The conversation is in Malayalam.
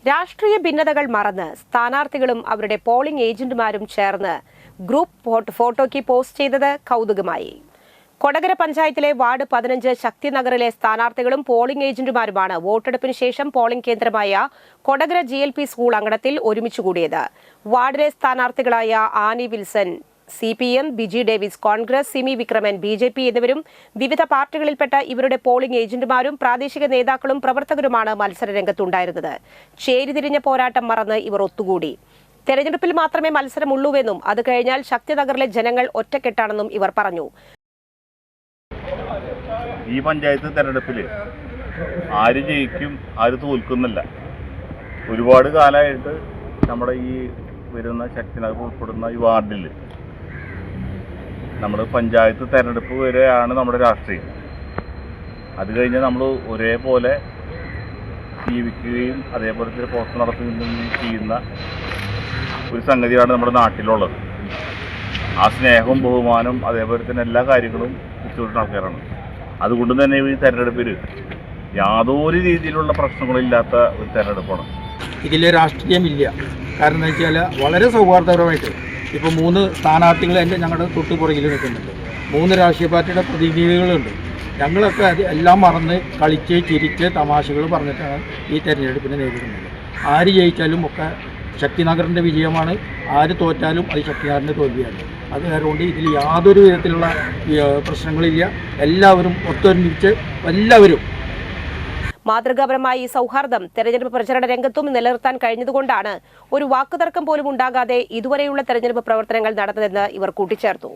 രാഷ്ട്രീയ ഭിന്നതകൾ മറന്ന് സ്ഥാനാർത്ഥികളും അവരുടെ പോളിംഗ് ഏജന്റുമാരും ചേർന്ന് ഗ്രൂപ്പ് ഫോട്ടോയ്ക്ക് പോസ്റ്റ് ചെയ്തത് കൗതുകമായി. കൊടകര പഞ്ചായത്തിലെ വാർഡ് 15 ശക്തിനഗറിലെ സ്ഥാനാർത്ഥികളും പോളിംഗ് ഏജന്റുമാരുമാണ് വോട്ടെടുപ്പിന് ശേഷം പോളിംഗ് കേന്ദ്രമായ കൊടകര GLP സ്കൂൾ അങ്കണത്തിൽ ഒരുമിച്ചുകൂടിയത്. വാർഡിലെ സ്ഥാനാർത്ഥികളായ ആനി വിൽസൺ CPM, ബിജി ഡേവിസ് കോൺഗ്രസ്, സിമി വിക്രമൻ BJP എന്നിവരും വിവിധ പാർട്ടികളിൽപ്പെട്ട ഇവരുടെ പോളിംഗ് ഏജന്റുമാരും പ്രാദേശിക നേതാക്കളും പ്രവർത്തകരുമാണ് മത്സരരംഗത്തുണ്ടായിരുന്നത്. ചേരിതിരിഞ്ഞ പോരാട്ടം മറന്ന് ഇവർ ഒത്തുകൂടി. തെരഞ്ഞെടുപ്പിൽ മാത്രമേ മത്സരമുള്ളൂവെന്നും അത് കഴിഞ്ഞാൽ ശക്തിനഗറിലെ ജനങ്ങൾ ഒറ്റക്കെട്ടാണെന്നും ഇവർ പറഞ്ഞു. ഈ പഞ്ചായത്ത് തെരഞ്ഞെടുപ്പിൽ ആര് ജയിക്കും ആര് തോൽക്കുന്നില്ല. ഒരുപാട് കാലമായിട്ട് നമ്മുടെ ഈ വരുന്ന ശക്തിനഗർ ഉൾപ്പെടുന്ന ഈ വാർഡിൽ നമ്മൾ പഞ്ചായത്ത് തെരഞ്ഞെടുപ്പ് വരെയാണ് നമ്മുടെ രാഷ്ട്രീയം. അത് കഴിഞ്ഞ് നമ്മൾ ഒരേപോലെ ജീവിക്കുകയും അതേപോലെ തന്നെ പോസ്റ്റ് നടത്തുകയും ചെയ്യുന്ന ഒരു സംഗതിയാണ് നമ്മുടെ നാട്ടിലുള്ളത്. ആ സ്നേഹവും ബഹുമാനവും അതേപോലെ തന്നെ എല്ലാ കാര്യങ്ങളും വെച്ചുകൊടുക്കുന്ന ആൾക്കാരാണ്. അതുകൊണ്ട് തന്നെ ഈ തെരഞ്ഞെടുപ്പിൽ യാതൊരു രീതിയിലുള്ള പ്രശ്നങ്ങളില്ലാത്ത ഒരു തെരഞ്ഞെടുപ്പാണ്. ഇതിൽ രാഷ്ട്രീയമില്ല. കാരണം എന്താ വെച്ചാൽ വളരെ സൗഹാർദ്ദപരമായിട്ട് ഇപ്പോൾ 3 സ്ഥാനാർത്ഥികൾ ഞങ്ങളുടെ തൊട്ടുപുറകിൽ നിൽക്കുന്നുണ്ട്. 3 രാഷ്ട്രീയ പാർട്ടിയുടെ പ്രതിനിധികളുണ്ട്. ഞങ്ങളൊക്കെ അത് എല്ലാം മറന്ന് കളിച്ച് ചിരിച്ച് തമാശകൾ പറഞ്ഞിട്ടാണ് ഈ തെരഞ്ഞെടുപ്പിനെ നേരിടുന്നത്. ആര് ജയിച്ചാലും ഒക്കെ ശക്തിനഗറിൻ്റെ വിജയമാണ്, ആര് തോറ്റാലും അത് ശക്തിനഗറിൻ്റെ തോൽവിയാണ്. അത് കാരണം ഇതിൽ യാതൊരു വിധത്തിലുള്ള പ്രശ്നങ്ങളില്ല. എല്ലാവരും ഒത്തൊരുമിച്ച് എല്ലാവരും മാതൃകാപരമായി ഈ സൗഹാർദ്ദം തെരഞ്ഞെടുപ്പ് പ്രചരണ രംഗത്തും നിലനിർത്താൻ കഴിഞ്ഞതുകൊണ്ടാണ് ഒരു വാക്കുതർക്കം പോലും ഉണ്ടാകാതെ ഇതുവരെയുള്ള തെരഞ്ഞെടുപ്പ് പ്രവർത്തനങ്ങൾ നടന്നതെന്ന് ഇവർ കൂട്ടിച്ചേർത്തു.